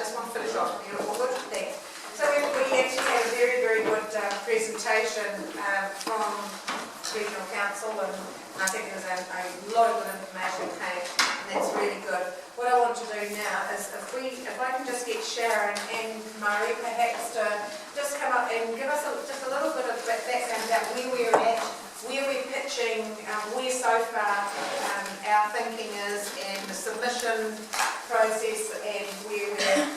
just want to finish off with you all good things. So we actually had a very, very good presentation from Regional Council, and I think there's a lot of good information came, and that's really good. What I want to do now is if I can just get Sharon and Murray perhaps to just come up and give us just a little bit of background about where we're at, where we're pitching, where so far our thinking is, and the submission process, and where we're going.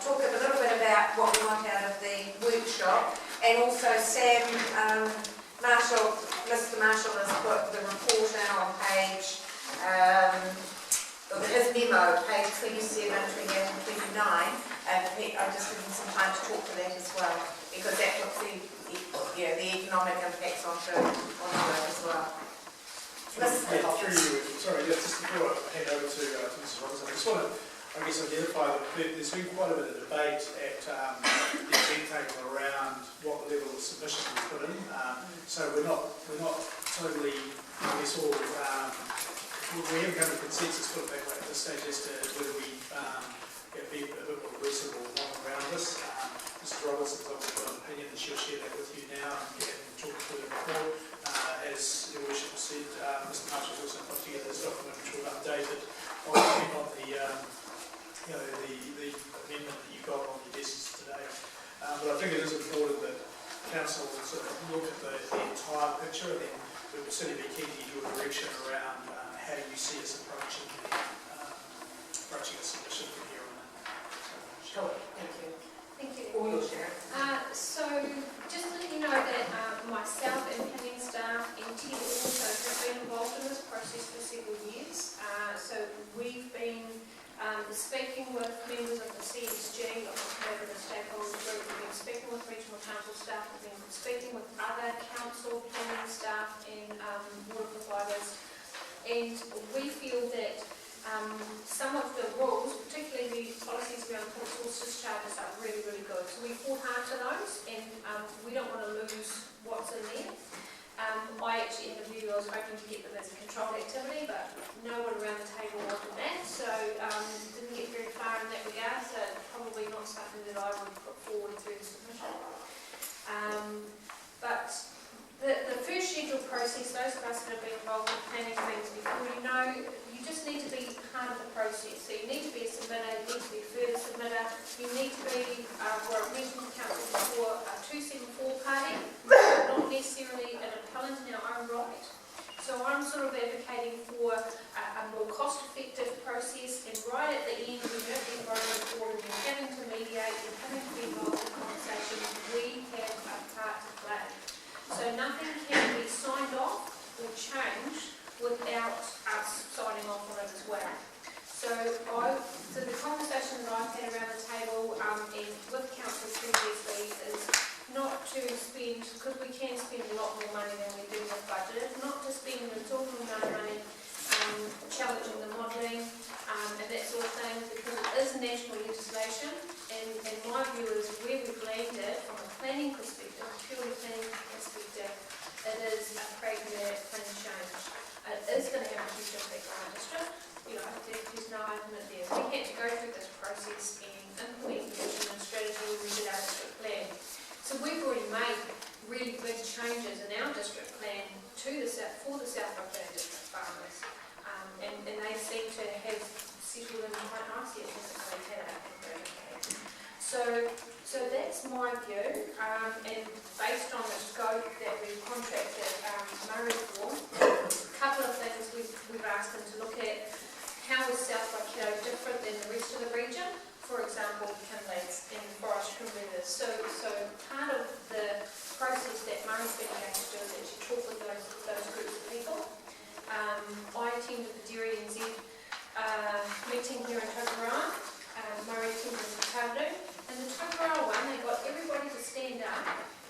Talk a little bit about what we want out of the workshop, and also Sam Marshall, Mr. Marshall has put the report in on page, his memo, page 27, 28 and 29, and I'm just giving some time to talk to that as well, because that looks the economic impacts on it as well. Sorry, just before I hand over to Mrs. Robinson, I just want to, identify that there's been quite a bit of debate at the event table around what level of submission we put in. So we're not totally, we haven't come to consensus, put it that way, at this stage as to whether we be a bit more reasonable around this. Mrs. Robinson's obviously got an opinion, and she'll share that with you now and talk through the report. As your worship said, Mr. Marshall's also put together this document which will update it on the amendment that you got on your desks today. But I think it is important that Council sort of look at the entire picture, and then we will certainly be keen to get your direction around how you see us approaching a submission from here on in. Sure, thank you. Thank you. All your share. So, just to let you know that myself and planning staff and Ted also have been involved in this process for several years. So we've been speaking with members of the CSG, of the stakeholder group, we've been speaking with regional council staff, we've been speaking with other council planning staff and water providers, and we feel that some of the rules, particularly the policies around resource discharges, are really, really good. So we fought hard to those, and we don't want to lose what's in there. I actually had a view I was hoping to get them as a controlled activity, but no one around the table wanted that, so didn't get very far in that regard, so probably not something that I would put forward through the submission. But the first schedule process, those of us that have been involved in planning things before, you just need to be part of the process. So you need to be a submitter, you need to be a further submitter, you need to be, for a regional council before a 274 party, not necessarily an appellant in our own right. So I'm sort of advocating for a more cost-effective process, and right at the end, when you're at the environment board and you're having to mediate and having to be involved in conversations, we have a part to play. So nothing can be signed off or changed without us signing off on it as well. So the conversation that I've had around the table and with council previously is not to spend, because we can spend a lot more money than we do with budget, not to spend an exorbitant amount of money challenging the modelling and that sort of thing, because it is national legislation, and my view is where we've landed from a planning perspective, purely planning perspective, it is a pragmatic planning change. It is going to have a huge impact on our district. There's no argument there. We had to go through this process and implement vision and strategy when we did our district plan. So we've already made really big changes in our district plan for the South Auckland district farmers, and they seem to have settled in quite nicely. So that's my view, and based on the scope that we've contracted Murray for, a couple of things we've asked them to look at. How is South Waikato different than the rest of the region? For example, kinlands and forestry rivers. So part of the process that Murray's been able to do is actually talk with those groups of people. I attended the Dairy NZ meeting here in Tokoroa. Murray attended the Tāuru. And the Tokoroa one, they got everybody to stand up,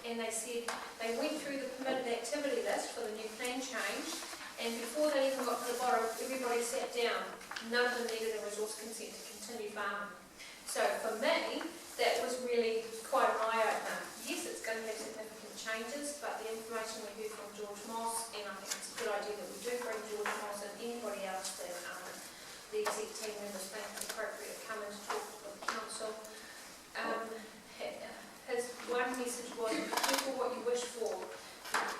and they said they went through the permitted activity list for the new plan change, and before they even got to the bottom, everybody sat down. None of them needed a resource consent to continue farming. So for me, that was really quite an eye-opener. Yes, it's going to have significant changes, but the information we heard from George Moss, and I think it's a good idea that we do bring George Moss and anybody else that the exec team members think it appropriate to come and talk with the council. His one message was, be careful what you wish for,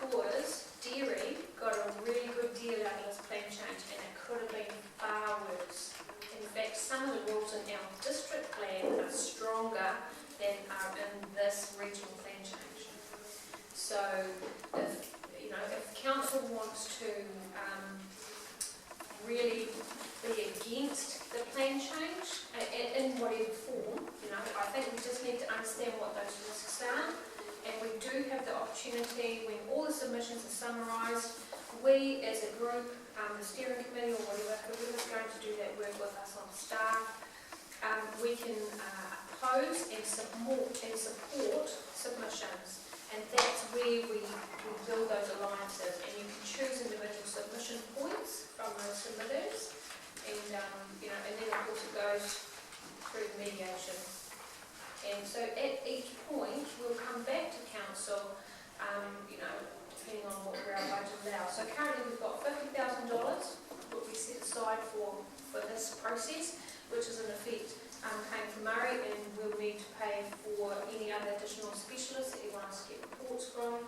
because dairy got a really good deal out of this plan change and it could have been far worse. In fact, some of the rules in our district plan are stronger than are in this regional plan change. So if council wants to really be against the plan change in whatever form, I think we just need to understand what those risks are. And we do have the opportunity, when all the submissions are summarised, we as a group, the steering committee or whoever's going to do that work with us on staff, we can oppose and support submissions. And that's where we build those alliances, and you can choose individual submission points from those submitters, and then of course it goes through the mediation. And so at each point we'll come back to council, depending on what our budget allows. So currently we've got $50,000 what we set aside for this process, which is in effect paying for Murray, and we'll need to pay for any other additional specialists that you want us to get reports from.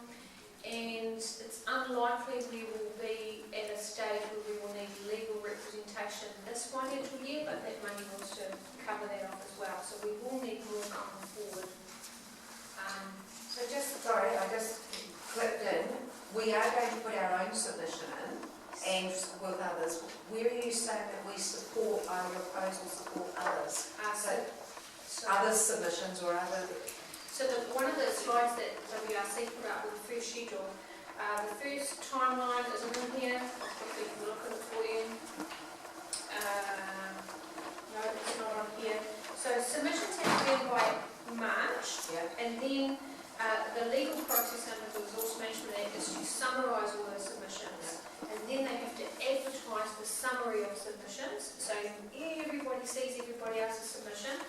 And it's unlikely we will be at a stage where we will need legal representation this financial year, but that money was to cover that off as well. So we will need more going forward. Sorry, I just clipped in. We are going to put our own submission in, and with others. Where are you saying that we support our proposal, support others? Other submissions or other... So one of the slides that WRC put up with the first schedule, the first timeline isn't in here. I'll quickly look at it for you. No, it's not on here. So submissions have to be in by March, and then the legal process under the Resource Management Act is to summarise all those submissions. And then they have to advertise the summary of submissions, so everybody sees everybody else's submission.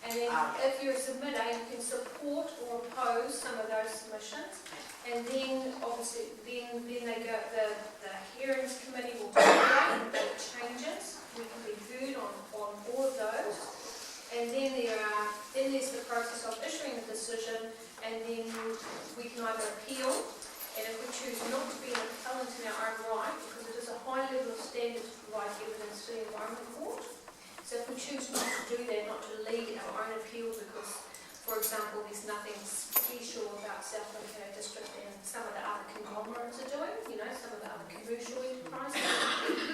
And then if you're a submitter, you can support or oppose some of those submissions. And then obviously then they go, the hearings committee will deliberate the changes. We can be heard on all of those. And then there's the process of issuing a decision, and then we can either appeal, and if we choose not to be an appellant in our own right, because it is a high level of standard to provide evidence to the Environment Court. So if we choose not to do that, not to lead our own appeal, because, for example, there's nothing special about South Waikato District and some of the other conglomerates are doing, some of the other commercial enterprises,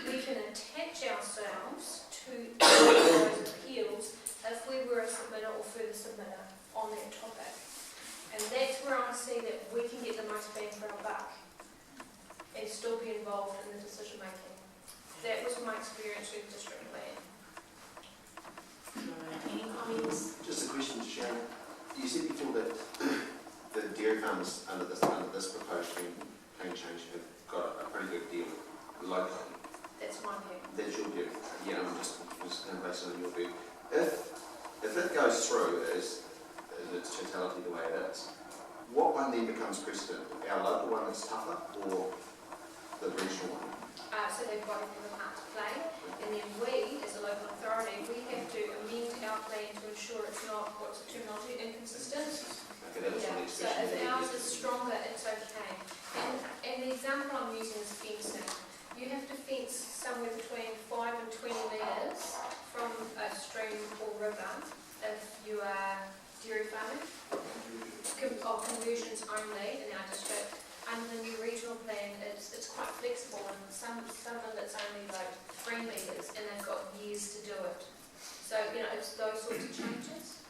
we can attach ourselves to those appeals if we were a submitter or further submitter on that topic. And that's where I see that we can get the most bang for our buck and still be involved in the decision making. That was my experience with district plan. Any comments? Just a question to Sharon. You said before that the dairy farmers under this proposed plan change have got a pretty good deal locally. That's my view. That's your view. Yeah, I'm just kind of based on your view. If it goes through as in its totality the way it is, what one then becomes precedent? Our local one that's tougher, or the regional one? So they've both got a part to play, and then we, as a local authority, we have to amend our plan to ensure it's not, what's the terminology, inconsistent. Okay, that was the next So question. if ours is stronger, it's okay. And the example I'm using is fencing. You have to fence somewhere between 5 and 20 metres from a stream or river if you are dairy farming, of conversions only in our district. Under the new regional plan, it's quite flexible, and some of it's only like 3 metres, and they've got years to do it. So, it's those sorts of changes.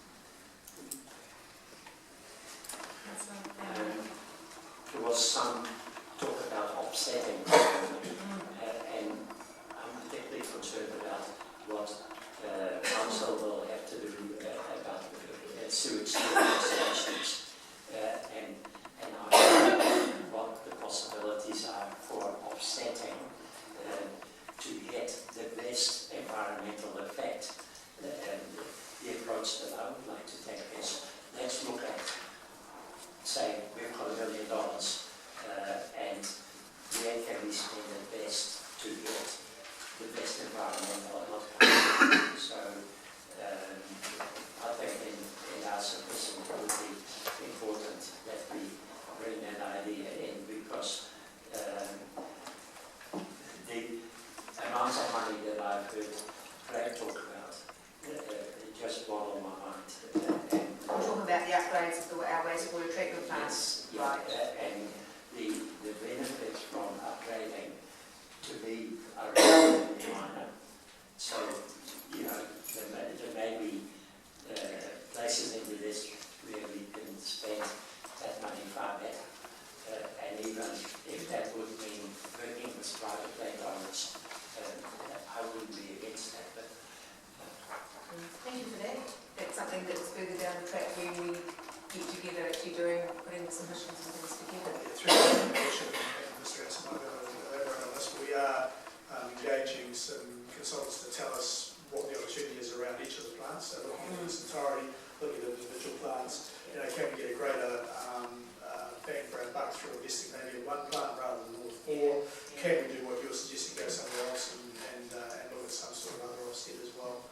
There was some talk about offsetting, and I'm particularly concerned about what council will have to do about sewage treatment stations, and I don't know what the possibilities are for offsetting to get the best environmental I talk about, just one on my mind. And We're talking about the upgrades of our wastewater treatment plants. Right. And the benefits from upgrading to me are minor. So, you know, there may be places in the district where we can spend that money far better. And even if that would mean working with private landowners, I wouldn't be against that. But, Thank you for that. That's something that's further down the track when we get together actually putting the submissions and things together. Through the connection and the stress, and elaborate on this, we are engaging some consultants to tell us what the opportunity is around each of the plants. So looking at this entirety, looking at individual plants, you know, can we get a greater bang for our buck through investing maybe in one plant rather than all four? Can we do what you're suggesting, go somewhere else and look at some sort of other offset as well?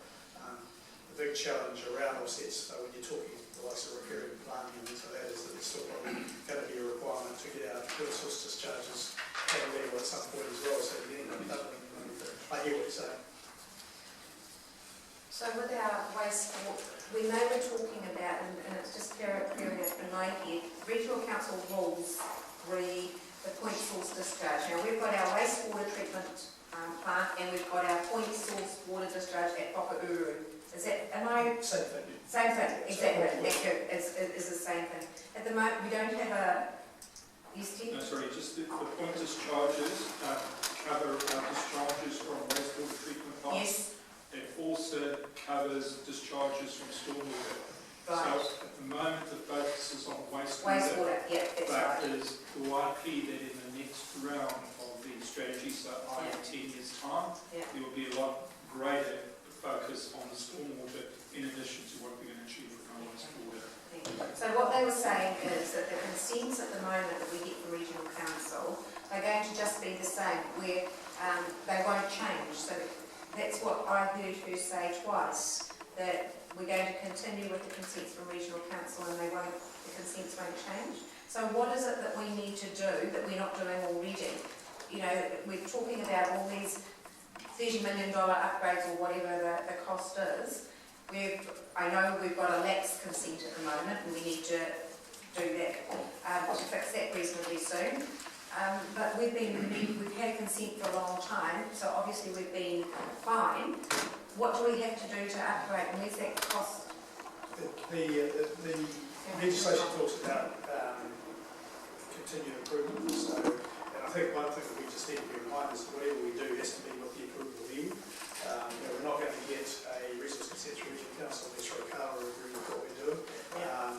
The big challenge around offsets, when you're talking the likes of recurring plant and things like that, is that it's still probably going to be a requirement to get our fuel source discharges at a level at some point as well, so you end up doubling the money. I hear what you're saying. So with our wastewater, we know we're talking about, and it's just clearing it in my head, regional council rules re the point source discharge. Now we've got our wastewater treatment plant and we've got our point source water discharge at Whakauru. Is that, am I? Same thing. Same thing, exactly. Thank you. It's the same thing. At the moment, we don't have a. Yes, Steve? No, sorry, just the point discharges cover discharges from wastewater treatment plants. Yes. It also covers discharges from stormwater. Right. So at the moment the focus is on Wastewater, yeah, that's right. but it is likely that in the next round of the strategy, so in 10 years' time, there will be a lot greater focus on the stormwater in addition to what we're going to achieve from our wastewater. So what they were saying is that the consents at the moment that we get from regional council are going to just be the same, where they won't change. So that's what I heard her say twice, that we're going to continue with the consents from regional council and the consents won't change. So what is it that we need to do that we're not doing already? You know, we're talking about all these $30 million upgrades or whatever the cost is. I know we've got a lapsed consent at the moment and we need to do that, to fix that reasonably soon. But we've had consent for a long time, so obviously we've been fine. What do we have to do to upgrade, and where's that cost? The legislation talks about continued improvement, so, and I think one thing that we just need to bear in mind is that whatever we do has to be with the approval of you. We're not going to get a resource consent through regional council unless Waikato agree with what we're doing.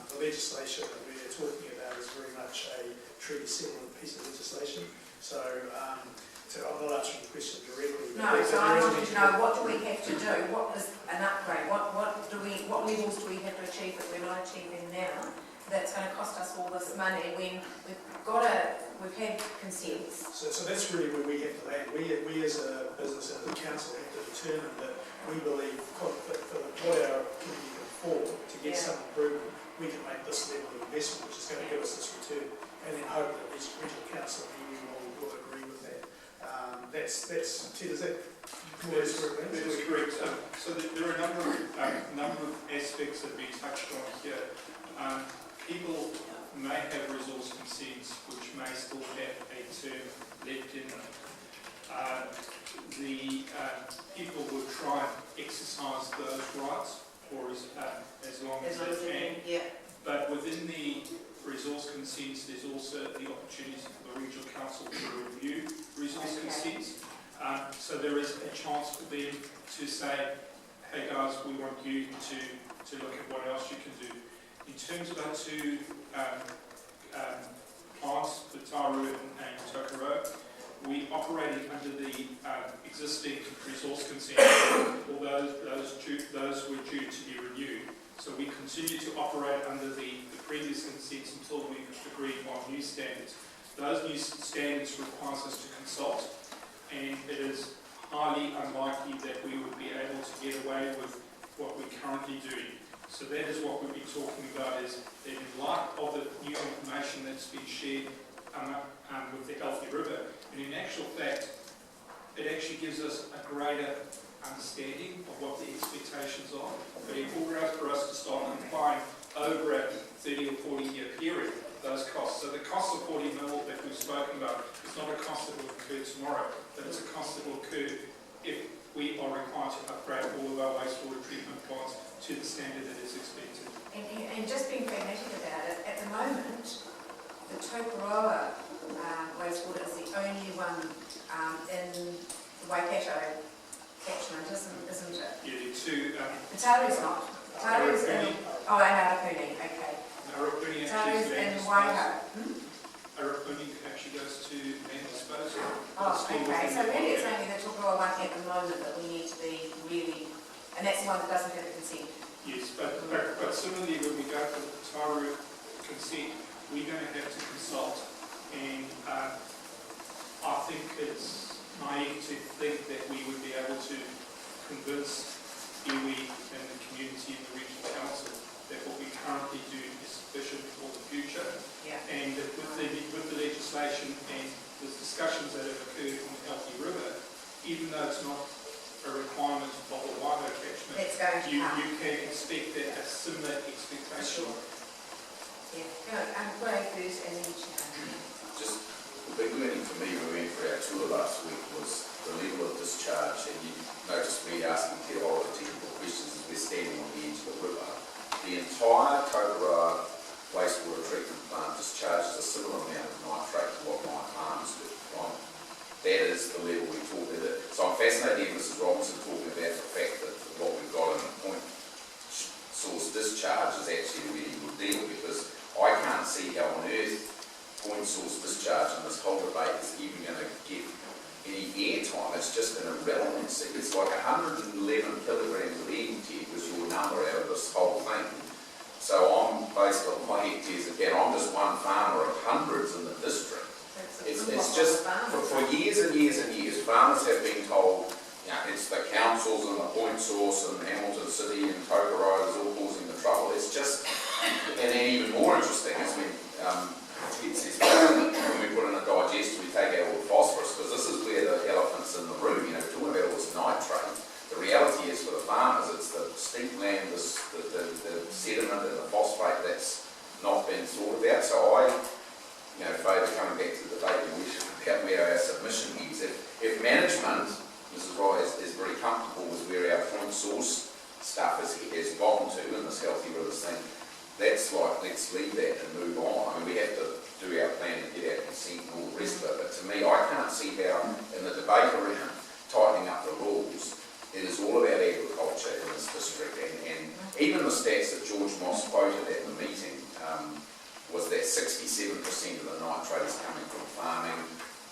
The legislation that we're talking about is very much a treaty settlement piece of legislation. So I'm not answering the question directly. No, so I wanted to know, what do we have to do? What is an upgrade? What levels do we have to achieve that we're not achieving now? That's going to cost us all this money when we've had consents. So that's really where we have to land. We as a business and the council have to determine that we believe for what our community can afford to get some improvement, we can make this level of investment, which is going to give us this return, and then hope that these regional council and you will agree with that. That's Ted, is that correct? That is correct. So there are a number of aspects that we touched on here. People may have resource consents which may still have a term left in them. The people will try and exercise those rights for as long as they can. Yeah. But within the resource consents, there's also the opportunity for the regional council to review resource consents. So there is a chance for them to say, hey guys, we want you to look at what else you can do. In terms of our two plants, the Taru and Tokoroa, we operating under the existing resource consent, although those were due to be renewed. So we continue to operate under the previous consents until we agree on new standards. Those new standards require us to consult, and it is highly unlikely that we would be able to get away with what we're currently doing. So that is what we've been talking about, is that in light of the new information that's been shared with the Healthy River, and in actual fact, it actually gives us a greater understanding of what the expectations are. But in order for us to start applying over a 30 or 40 year period, those costs. So the cost of 40 mil that we've spoken about is not a cost that will occur tomorrow, but it's a cost that will occur if we are required to upgrade all of our wastewater treatment plants to the standard that is expected. And just being pragmatic about it, at the moment, the Tokoroa wastewater is the only one in the Waikato catchment, isn't it? Yeah, the two, The Taru's not. Taru's in, oh, and Arapuni, okay. Arapuni Taru's actually in is Waikato. Arapuni actually goes to land disposal. Oh, It's still okay, within so the really it's Waikato. only the Tokoroa one at the moment that we need to be really, and that's the one that doesn't have the consent. Yes, but similarly when we go for the Taru consent, we're going to have to consult, and I think it's naive to think that we would be able to convince iwi and the community and the regional council that what we currently do is sufficient for the future. Yeah. And that with the legislation and the discussions that have occurred on the Healthy River, even though it's not a requirement of the Waikato catchment, It's going to come. you can expect that a similar expectation. Yeah, good. I'm going first and then Sharon. Just the big learning for me when we went for our tour last week was the level of discharge, and you noticed me asking Te Ora technical questions as we're standing on the edge of the river. The entire Tokoroa wastewater treatment plant discharges a similar amount of nitrate to what my farms do. Right? That is the level we're talking about. So I'm fascinated with Mrs. Robinson talking about the fact that what we've got in the point source discharge is actually a really good deal, because I can't see how on earth point source discharge in this whole debate is even going to get any airtime. It's just an irrelevancy. It's like 111 kilograms of EMT was your number out of this whole thing. So I'm based on my hectares again. I'm just one farmer of hundreds in the district. It's just for years and years and years, farmers have been told, you know, it's the councils and the point source and Hamilton City and Tokoroa is all causing the trouble. It's just, and then even more interesting is when it says when we put in a digester, we take out all the phosphorus, because this is where the elephant's in the room. You know, we're talking about all this nitrate. The reality is for the farmers, it's the steep land, the sediment and the phosphate that's not been thought about. So I, you know, favour coming back to the debate about where our submission is. If management, Mrs. Roy, is very comfortable with where our point source stuff has gone to in this Healthy Rivers thing, that's like, let's leave that and move on. I mean, we have to do our plan and get our consent and all the rest of it. But to me, I can't see how, in the debate around tightening up the rules, it is all about agriculture in this district. And even the stats that George Moss quoted at the meeting was that 67% of the nitrate is coming from farming,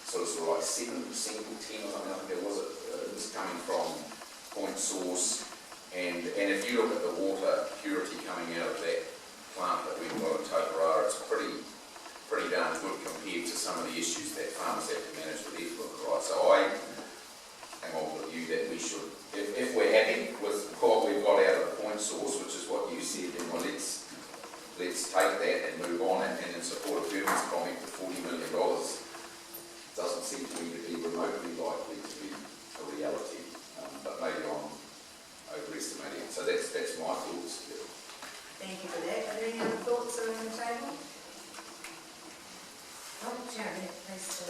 sort of like 7% or 10 or something, I think it was coming from point source. And if you look at the water purity coming out of that plant that we've got in Tokoroa, it's pretty darn good compared to some of the issues that farmers have to manage with effluent, right? So I am on with you that we should, if we're happy with what we've got out of the point source, which is what you said, then well, let's take that and move on. And in support of Herman's comment, the $40 million doesn't seem to me to be remotely likely to be a reality, but maybe I'm overestimating it. So that's my thoughts. Thank you for that. Are there any other thoughts around the table? Oh, Sharon, please.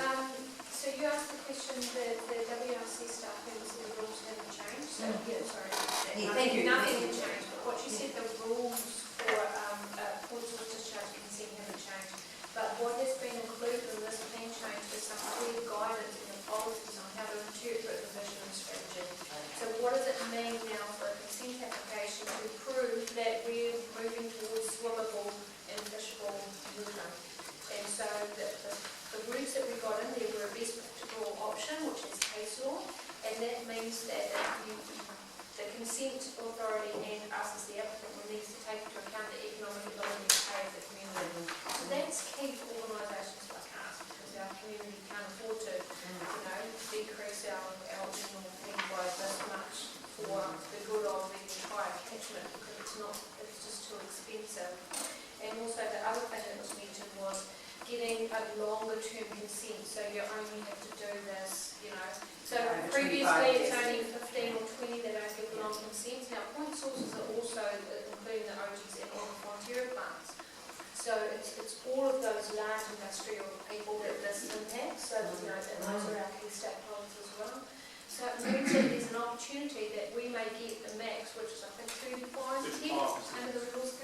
So you asked the question, the WRC staff members and the rules haven't changed. So, sorry. Yeah, thank you. Nothing had changed, but what you said, the rules for point source discharge consent haven't changed. But what has been included in this plan change is some clear guidance in the policies on how to interpret the vision and strategy. So what does it mean now for a consent application to prove that we're moving towards swimmable and fishable water? And so the routes that we got in there were a best practical option, which is case law, and that means that the consent authority and us as the applicant will need to take into account the economic ability to pay of the community. So that's key for organisations like us, because our community can't afford to, decrease our general fee by this much for the good of the entire catchment, because it's just too expensive. And also the other thing that was mentioned was getting a longer term consent, so you only have to do this, you know. So Over 25 previously it's years. only 15 or 20 that don't get long consents. Now point sources are also including the OGs and all the Fonterra plants. So it's all of those large industrial people that this impacts, so you know, and those are our key stakeholders as well. So it means that there's an opportunity that we may get the max, which is I think 35 under the resource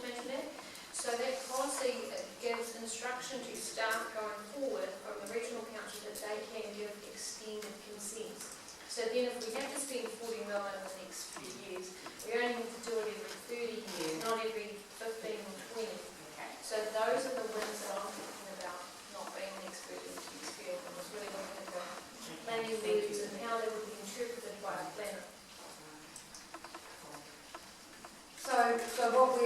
management Act. So that policy gives instruction to staff going forward from the regional council that they can give extended consents. So then if we have to spend 40 million in the next few years, we only need to do it every 30 years, not every 15 or 20. Okay. So those are the wins that I'm talking about, not being an expert in this field, and was really looking at the planning words and how they would be interpreted by a planner. So what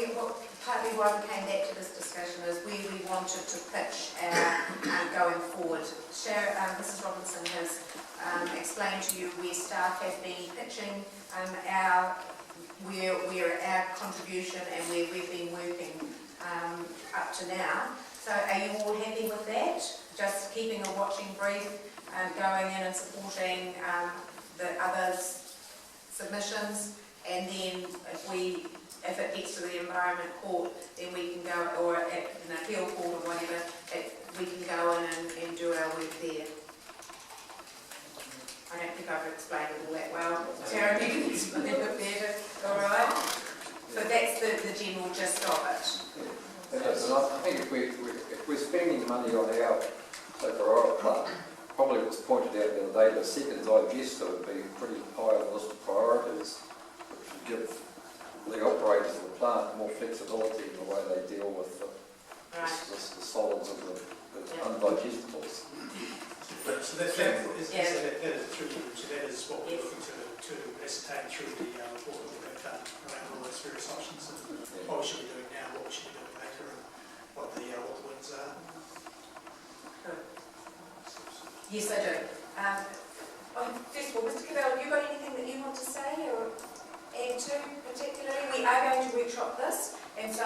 partly why we came back to this discussion is where we wanted to pitch our going forward. Mrs. Robinson has explained to you where staff have been pitching where our contribution and where we've been working up to now. So are you all happy with that? Just keeping a watching brief, going in and supporting the others' submissions, and then if it gets to the Environment Court, then we can go, or an appeal court or whatever, we can go in and do our work there. I don't think I've explained it all that well. Tara, you can explain it better, all right? But that's the general gist of it. Yes, and I think if we're spending money on our priority plant, probably it was pointed out the other day, the second digester would be pretty high on the list of priorities, which would give the operators of the plant more flexibility in the way they deal with the solids of the undigestibles. So that is tricky, so that is what we're looking to ascertain through the report that we've done around all those various options, and what we should be doing now, what we should be doing later, and what the wins are. Yes, I do. First of all, Mr. Cavell, have you got anything that you want to say or add to particularly? We are going to workshop this, and so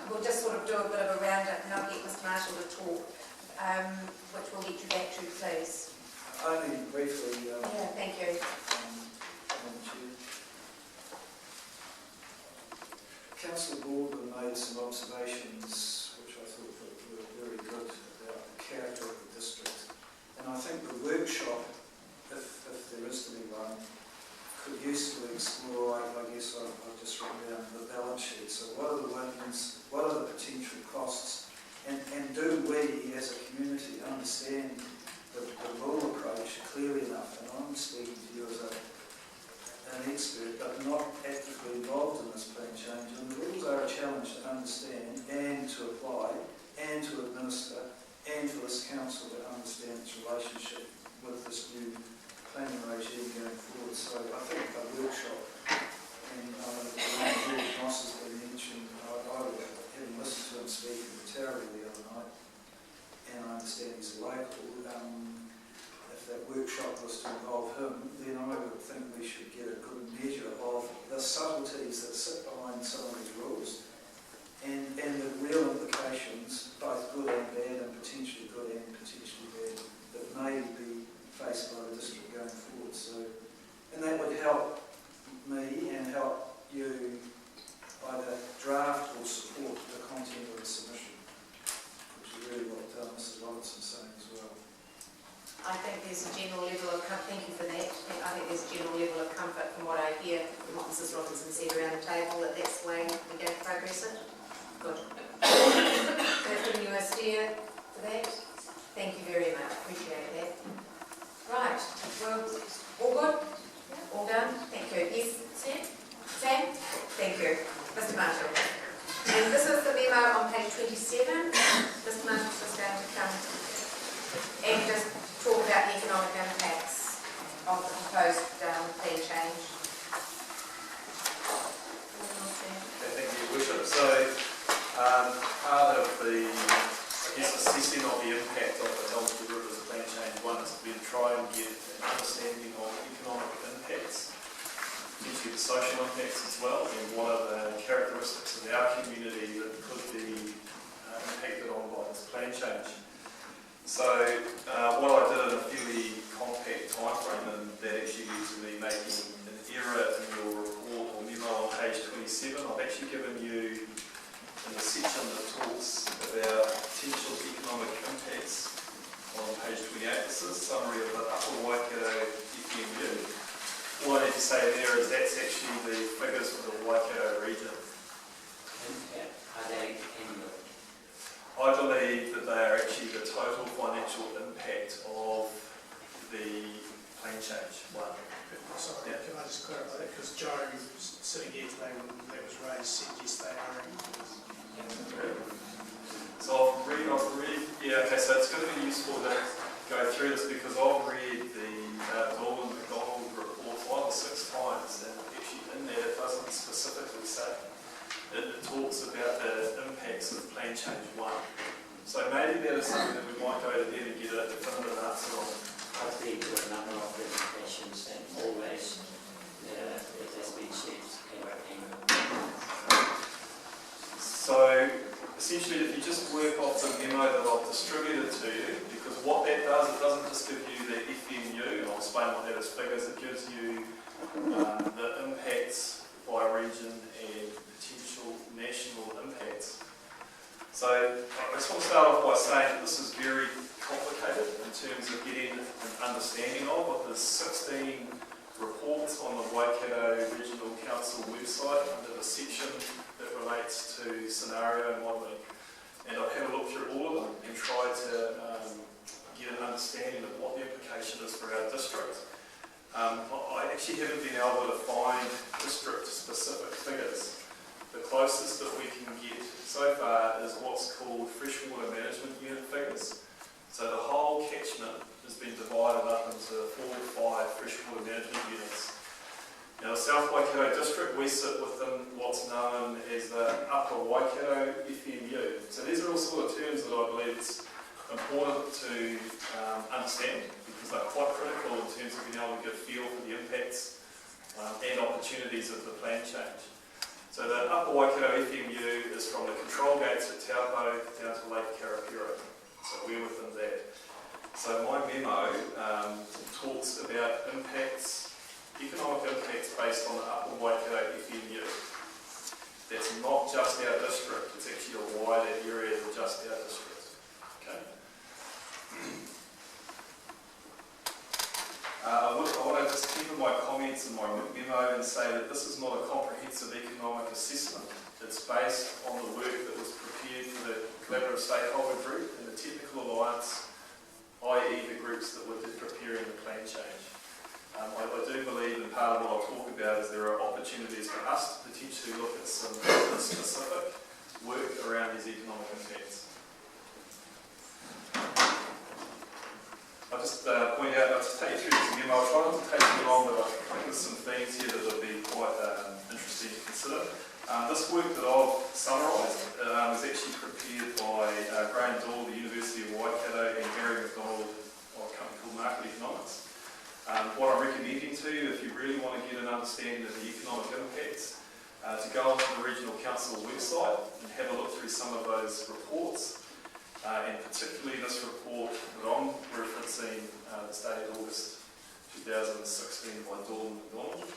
we'll just sort of do a bit of a roundup, and I'll get Mr. Marshall to talk, which we'll get you back to, please. Only briefly. Yeah, thank you. Councillor Baldwin made some observations which I thought were very good about the character of the district. And I think the workshop, if there is to be one, could usefully explore, I guess I've just written down the balance sheet. So what are the wins, what are the potential costs, and do we as a community understand the rural approach clearly enough? And I'm speaking to you as an expert, but not actively involved in this plan change. And the rules are a challenge to understand and to apply and to administer, and for this council to understand its relationship with this new planning regime going forward. So I think a workshop, and George Moss has been mentioned, having listened to him speak in Waikato the other night, and I understand he's local, if that workshop was to involve him, then I would think we should get a good measure of the subtleties that sit behind some of these rules, and the real implications, both good and bad, and potentially good and potentially bad, that may be faced by the district going forward. So, and that would help me and help you either draft or support the content of the submission, which is really what Mr. Robinson's saying as well. I think there's a general level of comfort, thank you for that. I think there's a general level of comfort from what I hear from what Mrs. Robinson said around the table, that that's the way we're going to progress it. Good. That's giving you a steer for that. Thank you very much, appreciate that. Right, well, all good? All done? Thank you. Yes, Sam? Sam? Thank you. Mr. Marshall. And this is the memo on page 27. Mr. Marshall's just going to come and just talk about the economic impacts of the proposed plan change. Thank you, Worship. So, part of the, assessment of the impact of the Telstra Rivers plan change, one is to try and get an understanding of economic impacts, potentially the social impacts as well, and what are the characteristics of our community that could be impacted on by this plan change. So what I did in a fairly compact timeframe, and that actually led to me making an error in your report or memo on page 27. I've actually given you, in the section that talks about potential economic impacts on page 28, this is a summary of the Upper Waikato FMU. All I need to say there is that's actually the figures for the Waikato region. And are they annual? I believe that they are actually the total financial impact of the plan change one. Sorry, Yeah. can I just clarify that? Because Joe, sitting here today when that was raised, said yes, they are. So I've read, yeah, okay, so it's going to be useful to go through this because I've read the Dolan McDonald report 5 or 6 times, and actually in there it doesn't specifically say. It talks about the impacts of plan change one. So maybe that is something that we might go to them and get a definitive answer on. I've been to a number of presentations and always it has been said annual. So essentially if you just work off the memo that I've distributed to you, because what that does, it doesn't just give you the FMU, and I'll explain what that is figures, it gives you the impacts by region and potential national impacts. So I just want to start off by saying that this is very complicated in terms of getting an understanding of, but there's 16 reports on the Waikato Regional Council website under the section that relates to scenario modelling. And I've had a look through all of them and tried to get an understanding of what the implication is for our district. I actually haven't been able to find district-specific figures. The closest that we can get so far is what's called freshwater management unit figures. So the whole catchment has been divided up into 4 or 5 freshwater management units. Now the South Waikato district, we sit within what's known as the Upper Waikato FMU. So these are all sort of terms that I believe it's important to understand, because they're quite critical in terms of being able to get a feel for the impacts and opportunities of the plan change. So the Upper Waikato FMU is from the control gates at Taupo down to Lake Karapiro. So we're within that. So my memo talks about impacts, economic impacts based on the Upper Waikato FMU. That's not just our district, it's actually a wider area than just our district. Okay. I want to just keep in my comments in my memo and say that this is not a comprehensive economic assessment. It's based on the work that was prepared for the collaborative stakeholder group and the technical alliance, i.e. the groups that were preparing the plan change. I do believe, and part of what I'll talk about is there are opportunities for us to potentially look at some specific work around these economic impacts. I'll just point out, I'll just take you through this memo. I'll try not to take too long, but I think there's some themes here that will be quite interesting to consider. This work that I've summarised was actually prepared by Graham Dall, the University of Waikato, and Gary McDonald, of a company called Market Economics. What I'm recommending to you, if you really want to get an understanding of the economic impacts, to go onto the Regional Council website and have a look through some of those reports, and particularly this report that I'm referencing, that's dated August 2016 by Dall and McDonald.